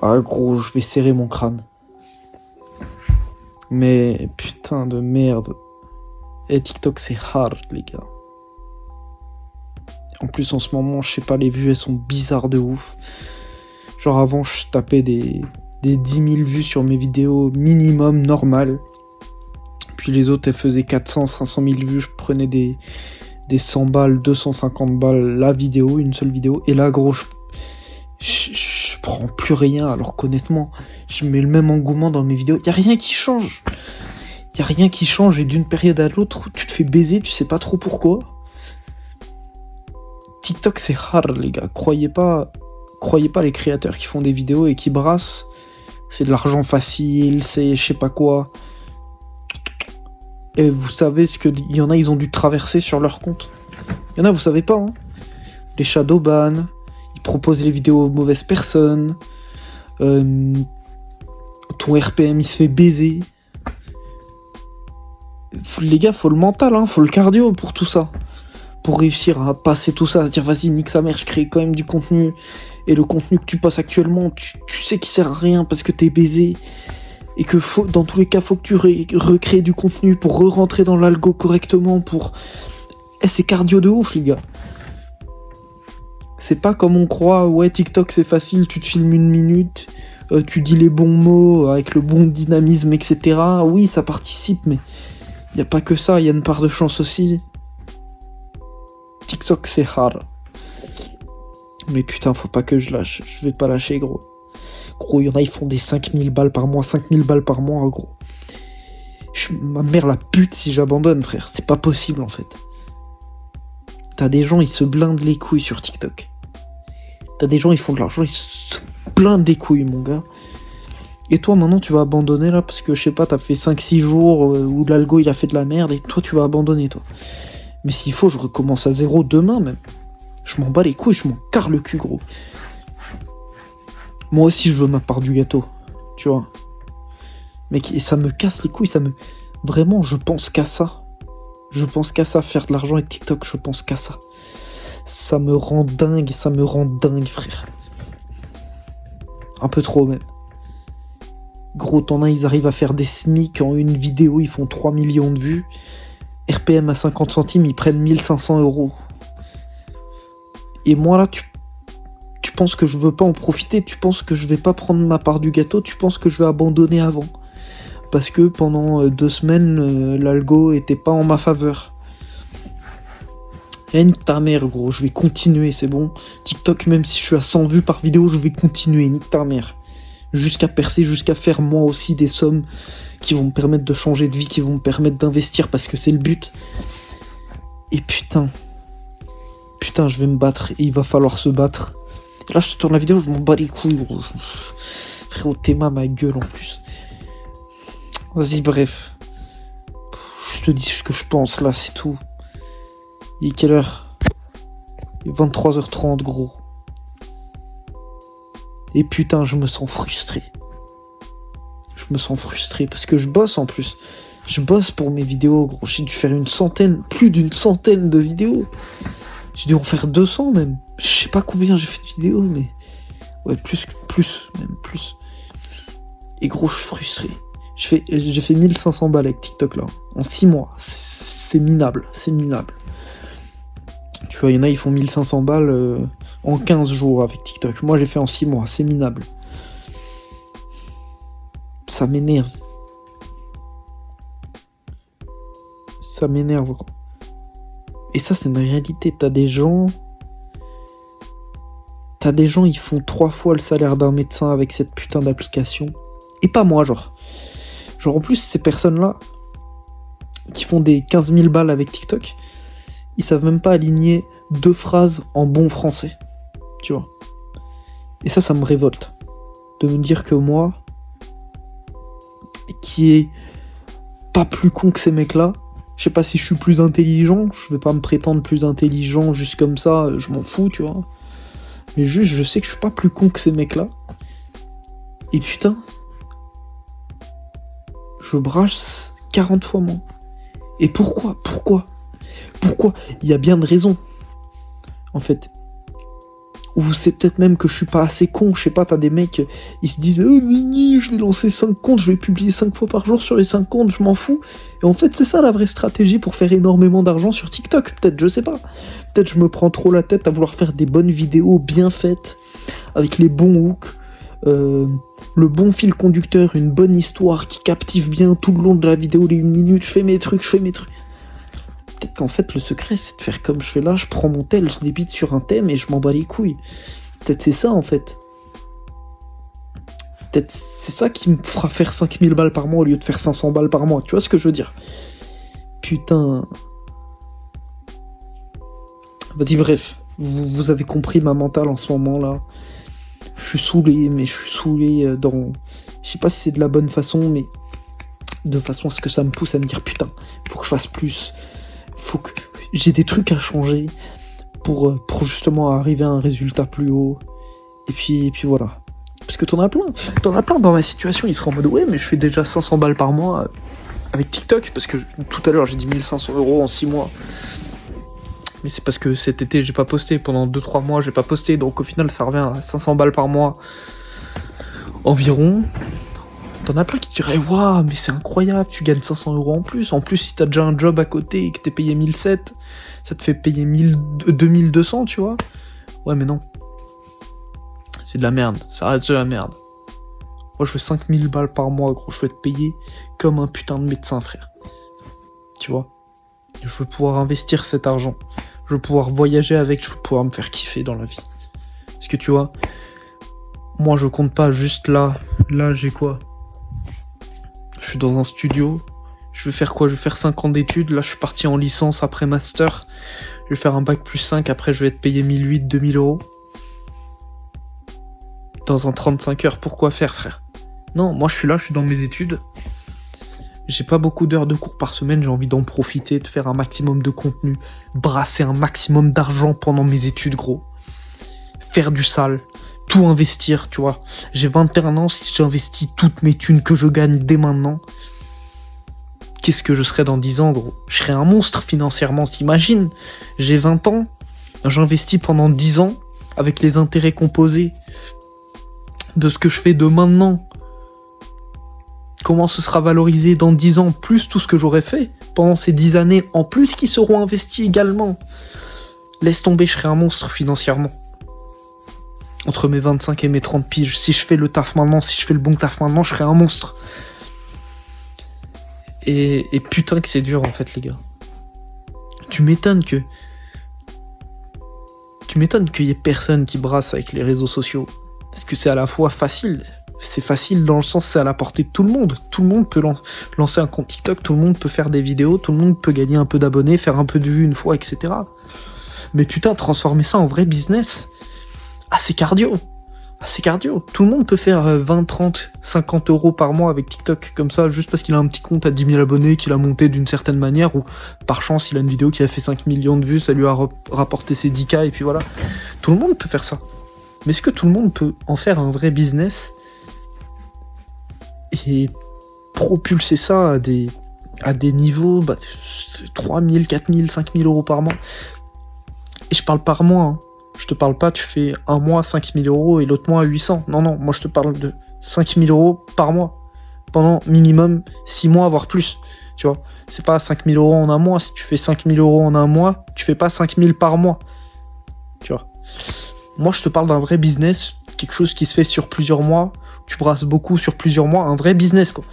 Ah gros, je vais serrer mon crâne. Mais putain de merde. Et TikTok c'est hard les gars. En plus en ce moment, je sais pas, les vues elles sont bizarres de ouf. Genre avant je tapais des 10 000 vues sur mes vidéos minimum normales. Puis les autres elles faisaient 400, 500 000 vues. Je prenais des 100 balles, 250 balles la vidéo, une seule vidéo. Et là gros, je prends plus rien, alors qu'honnêtement, je mets le même engouement dans mes vidéos. Y a rien qui change. Y a rien qui change et d'une période à l'autre, tu te fais baiser, tu sais pas trop pourquoi. TikTok c'est hard les gars. Croyez pas les créateurs qui font des vidéos et qui brassent. C'est de l'argent facile, c'est je sais pas quoi. Et vous savez ce que y en a, ils ont dû traverser sur leur compte. Y en a, vous savez pas, hein. Les shadowban. Propose les vidéos aux mauvaises personnes, ton RPM il se fait baiser. Les gars, faut le mental, hein, faut le cardio pour tout ça. Pour réussir à passer tout ça, à se dire vas-y, nique sa mère, je crée quand même du contenu. Et le contenu que tu passes actuellement, tu sais qu'il sert à rien parce que t'es baisé. Et que dans tous les cas, faut que tu recrées du contenu pour re-rentrer dans l'algo correctement. C'est cardio de ouf, les gars. C'est pas comme on croit, ouais, TikTok c'est facile, tu te filmes 1 minute, tu dis les bons mots avec le bon dynamisme, etc. Oui, ça participe, mais y a pas que ça, y a une part de chance aussi. TikTok c'est hard. Mais putain, faut pas que je lâche, je vais pas lâcher, gros. Gros, y en a, ils font des 5000 balles par mois, 5000 balles par mois, gros. Ma mère la pute si j'abandonne, frère, c'est pas possible en fait. T'as des gens, ils se blindent les couilles sur TikTok. T'as des gens, ils font de l'argent, ils se blindent les couilles, mon gars. Et toi, maintenant, tu vas abandonner, là, parce que, je sais pas, t'as fait 5-6 jours où l'algo, il a fait de la merde, et toi, tu vas abandonner, toi. Mais s'il faut, je recommence à zéro demain, même. Je m'en bats les couilles, je m'en carre le cul, gros. Moi aussi, je veux ma part du gâteau, tu vois. Mec, et ça me casse les couilles, Vraiment, je pense qu'à ça. Je pense qu'à ça, faire de l'argent avec TikTok, je pense qu'à ça. Ça me rend dingue, frère. Un peu trop, même. Gros, t'en as, ils arrivent à faire des SMIC en une vidéo, ils font 3 millions de vues. RPM à 50 centimes, ils prennent 1500 €. Et moi, là, tu penses que je veux pas en profiter, tu penses que je vais pas prendre ma part du gâteau, tu penses que je vais abandonner avant. Parce que pendant 2 semaines, l'algo était pas en ma faveur. Et nique ta mère, gros, je vais continuer, c'est bon. TikTok, même si je suis à 100 vues par vidéo, je vais continuer, nique ta mère. Jusqu'à percer, jusqu'à faire moi aussi des sommes qui vont me permettre de changer de vie, qui vont me permettre d'investir parce que c'est le but. Et putain, je vais me battre et il va falloir se battre. Et là, je te tourne la vidéo, je m'en bats les couilles, gros. Frérot, t'es ma gueule en plus. Vas-y, bref. Je te dis ce que je pense, là, c'est tout. Il est quelle heure? Il est 23h30, gros. Et putain, je me sens frustré. Je me sens frustré parce que je bosse en plus. Je bosse pour mes vidéos, gros. J'ai dû faire plus d'une centaine de vidéos. J'ai dû en faire 200 même. Je sais pas combien j'ai fait de vidéos, mais... Ouais, plus. Et gros, je suis frustré. J'ai fait 1500 balles avec TikTok, là. En 6 mois. C'est minable. Tu vois, il y en a, ils font 1500 balles en 15 jours avec TikTok. Moi, j'ai fait en 6 mois. C'est minable. Ça m'énerve. Gros. Et ça, c'est une réalité. T'as des gens, ils font 3 fois le salaire d'un médecin avec cette putain d'application. Et pas moi, genre. Genre, en plus, ces personnes-là, qui font des 15 000 balles avec TikTok, ils savent même pas aligner 2 phrases en bon français. Tu vois. Et ça me révolte. De me dire que moi, qui est pas plus con que ces mecs-là, je sais pas si je suis plus intelligent, je vais pas me prétendre plus intelligent juste comme ça, je m'en fous, tu vois. Mais juste, je sais que je suis pas plus con que ces mecs-là. Et putain, je brasse 40 fois moins. Et pourquoi il y a bien de raisons. En fait, Ou c'est peut-être même que je suis pas assez con, je sais pas, t'as des mecs, ils se disent « Oh, Mini, je vais lancer 5 comptes, je vais publier 5 fois par jour sur les 5 comptes, je m'en fous. » Et en fait, c'est ça la vraie stratégie pour faire énormément d'argent sur TikTok, peut-être, je sais pas. Peut-être je me prends trop la tête à vouloir faire des bonnes vidéos bien faites, avec les bons hooks, le bon fil conducteur, une bonne histoire qui captive bien tout le long de la vidéo, les 1 minute, je fais mes trucs. Peut-être qu'en fait, le secret, c'est de faire comme je fais là, je prends mon tel, je débite sur un thème et je m'en bats les couilles. Peut-être c'est ça, en fait. Peut-être c'est ça qui me fera faire 5000 balles par mois au lieu de faire 500 balles par mois. Tu vois ce que je veux dire? Putain. Vas-y, bref. Vous avez compris ma mentale en ce moment, là. Je suis saoulé, mais je suis saoulé dans... Je sais pas si c'est de la bonne façon, mais... De façon à ce que ça me pousse à me dire, putain, faut que je fasse plus. Faut que j'ai des trucs à changer pour justement arriver à un résultat plus haut. Et puis voilà. Parce que t'en as plein dans ma situation, ils seront en mode ouais, mais je fais déjà 500 balles par mois avec TikTok, parce que tout à l'heure j'ai dit 1500 € en 6 mois. Mais c'est parce que cet été j'ai pas posté, pendant 2-3 mois j'ai pas posté, donc au final ça revient à 500 balles par mois environ. T'en as plein qui diraient waouh, mais c'est incroyable, tu gagnes 500 € en plus. En plus, si t'as déjà un job à côté et que t'es payé 1700, ça te fait payer 2200, tu vois. Ouais, mais non. C'est de la merde, ça reste de la merde. Moi, je fais 5000 balles par mois, gros. Je veux être payé comme un putain de médecin, frère. Tu vois. Je veux pouvoir investir cet argent. Je veux pouvoir voyager avec, je veux pouvoir me faire kiffer dans la vie. Parce que tu vois, moi, je compte pas juste là. Là, j'ai quoi ? Je suis dans un studio, je vais faire quoi? Je vais faire 5 ans d'études, là je suis parti en licence après master, je vais faire un bac plus 5, après je vais être payé 1800-2000 €. Dans un 35 heures, pourquoi faire, frère? Non, moi je suis là, je suis dans mes études, j'ai pas beaucoup d'heures de cours par semaine, j'ai envie d'en profiter, de faire un maximum de contenu, brasser un maximum d'argent pendant mes études, gros. Faire du sale. Tout investir, tu vois. J'ai 21 ans, si j'investis toutes mes thunes que je gagne dès maintenant, qu'est-ce que je serais dans 10 ans, gros? Je serais un monstre financièrement, t'imagines? J'ai 20 ans, j'investis pendant 10 ans, avec les intérêts composés de ce que je fais de maintenant. Comment ce sera valorisé dans 10 ans, plus tout ce que j'aurais fait pendant ces 10 années, en plus qui seront investis également. Laisse tomber, je serais un monstre financièrement. Entre mes 25 et mes 30 piges. Si je fais le taf maintenant, si je fais le bon taf maintenant, je serai un monstre. Et putain que c'est dur en fait, les gars. Tu m'étonnes qu'il y ait personne qui brasse avec les réseaux sociaux. Parce que c'est à la fois facile. C'est facile dans le sens, c'est à la portée de tout le monde. Tout le monde peut lancer un compte TikTok, tout le monde peut faire des vidéos, tout le monde peut gagner un peu d'abonnés, faire un peu de vues une fois, etc. Mais putain, transformer ça en vrai business... Ah, c'est cardio. Tout le monde peut faire 20, 30, 50 € par mois avec TikTok, comme ça, juste parce qu'il a un petit compte à 10 000 abonnés, qu'il a monté d'une certaine manière, ou par chance, il a une vidéo qui a fait 5 millions de vues, ça lui a rapporté ses 10K, et puis voilà. Tout le monde peut faire ça. Mais est-ce que tout le monde peut en faire un vrai business et propulser ça à des niveaux, 3 000, 4 000, 5 000 € par mois? Et je parle par mois, hein. Je te parle pas, tu fais un mois 5 000 € et l'autre mois 800. Non, moi je te parle de 5 000 € par mois. Pendant minimum 6 mois, voire plus. Tu vois, c'est pas 5 000 € en un mois. Si tu fais 5 000 € en un mois, tu fais pas 5 000 par mois. Tu vois. Moi je te parle d'un vrai business, quelque chose qui se fait sur plusieurs mois. Tu brasses beaucoup sur plusieurs mois, un vrai business quoi.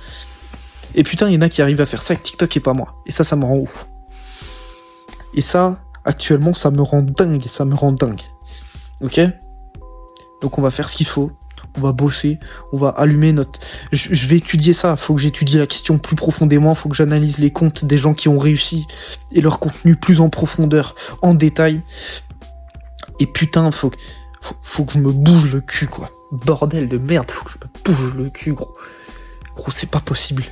Et putain, il y en a qui arrivent à faire ça avec TikTok et pas moi. Et ça me rend ouf. Et ça... Actuellement, ça me rend dingue. Ok? Donc on va faire ce qu'il faut. On va bosser. On va allumer notre... Je vais étudier ça. Faut que j'étudie la question plus profondément. Faut que j'analyse les comptes des gens qui ont réussi. Et leur contenu plus en profondeur. En détail. Et putain, faut que je me bouge le cul, quoi. Bordel de merde. Faut que je me bouge le cul, gros. Gros, c'est pas possible.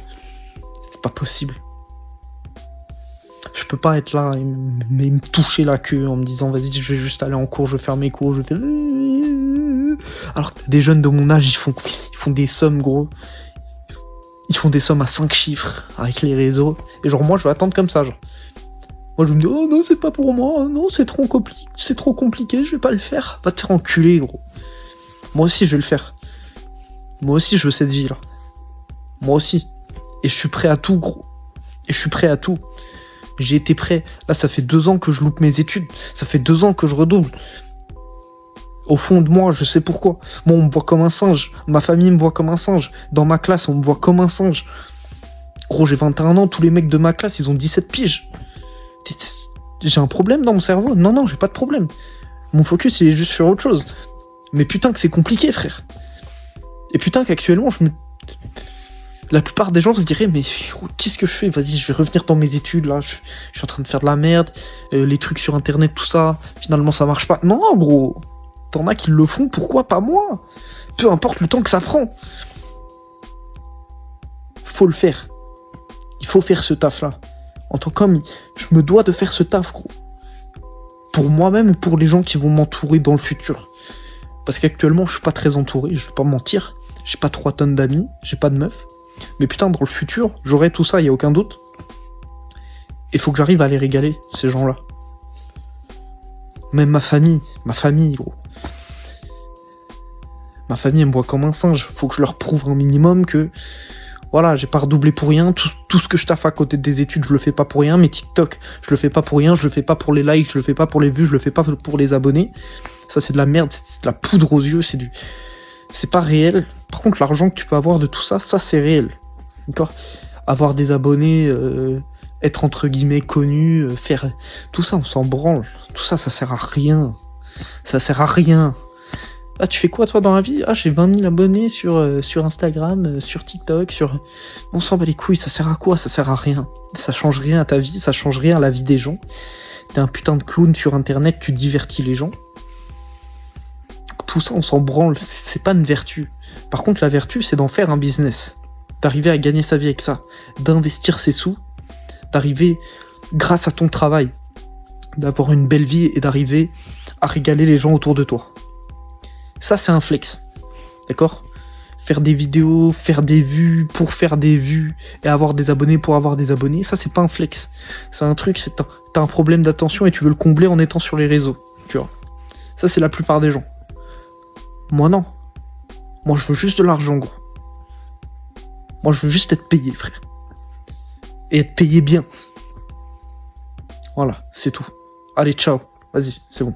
Je peux pas être là et me toucher la queue en me disant vas-y, je vais juste aller en cours, je vais faire mes cours, je vais faire... Alors que des jeunes de mon âge, ils font des sommes, gros. Ils font des sommes à 5 chiffres avec les réseaux. Et genre, moi, je vais attendre comme ça, genre. Moi, je me dis, oh non, c'est pas pour moi, non, c'est trop compliqué, je vais pas le faire. Va te faire enculer, gros. Moi aussi, je vais le faire. Moi aussi, je veux cette vie-là. Moi aussi. Et je suis prêt à tout, gros. Et je suis prêt à tout. J'ai été prêt. Là, ça fait 2 ans que je loupe mes études. Ça fait 2 ans que je redouble. Au fond de moi, je sais pourquoi. Moi, on me voit comme un singe. Ma famille me voit comme un singe. Dans ma classe, on me voit comme un singe. Gros, j'ai 21 ans. Tous les mecs de ma classe, ils ont 17 piges. J'ai un problème dans mon cerveau? Non, j'ai pas de problème. Mon focus, il est juste sur autre chose. Mais putain que c'est compliqué, frère. Et putain qu'actuellement, la plupart des gens se diraient, mais qu'est-ce que je fais? Vas-y, je vais revenir dans mes études, là. Je suis en train de faire de la merde. Les trucs sur Internet, tout ça. Finalement, ça marche pas. Non, gros. T'en as qui le font, pourquoi pas moi? Peu importe le temps que ça prend. Faut le faire. Il faut faire ce taf-là. En tant qu'homme, je me dois de faire ce taf, gros. Pour moi-même ou pour les gens qui vont m'entourer dans le futur. Parce qu'actuellement, je suis pas très entouré, je vais pas mentir. J'ai pas 3 tonnes d'amis, j'ai pas de meuf. Mais putain, dans le futur, j'aurai tout ça, y a aucun doute. Et faut que j'arrive à les régaler, ces gens-là. Même ma famille, gros. Ma famille, elle me voit comme un singe. Faut que je leur prouve un minimum que... Voilà, j'ai pas redoublé pour rien. Tout ce que je taffe à côté des études, je le fais pas pour rien. Mes TikTok, je le fais pas pour rien. Je le fais pas pour les likes, je le fais pas pour les vues, je le fais pas pour les abonnés. Ça, c'est de la merde, c'est de la poudre aux yeux, c'est pas réel. Par contre, l'argent que tu peux avoir de tout ça, ça, c'est réel. D'accord? Avoir des abonnés, être entre guillemets connu, faire... Tout ça, on s'en branle. Tout ça, ça sert à rien. Ça sert à rien. Ah, tu fais quoi, toi, dans la vie? Ah, j'ai 20 000 abonnés sur Instagram, sur TikTok, On s'en bat les couilles, ça sert à quoi? Ça sert à rien. Ça change rien à ta vie, ça change rien à la vie des gens. T'es un putain de clown sur Internet, tu divertis les gens. Tout ça, on s'en branle, c'est pas une vertu. Par contre, la vertu, c'est d'en faire un business. D'arriver à gagner sa vie avec ça. D'investir ses sous. D'arriver, grâce à ton travail, d'avoir une belle vie et d'arriver à régaler les gens autour de toi. Ça, c'est un flex. D'accord? Faire des vidéos, faire des vues pour faire des vues et avoir des abonnés pour avoir des abonnés, ça, c'est pas un flex. C'est un truc, t'as un problème d'attention et tu veux le combler en étant sur les réseaux. Tu vois? Ça, c'est la plupart des gens. Moi, non. Moi, je veux juste de l'argent, gros. Moi, je veux juste être payé, frère. Et être payé bien. Voilà, c'est tout. Allez, ciao. Vas-y, c'est bon.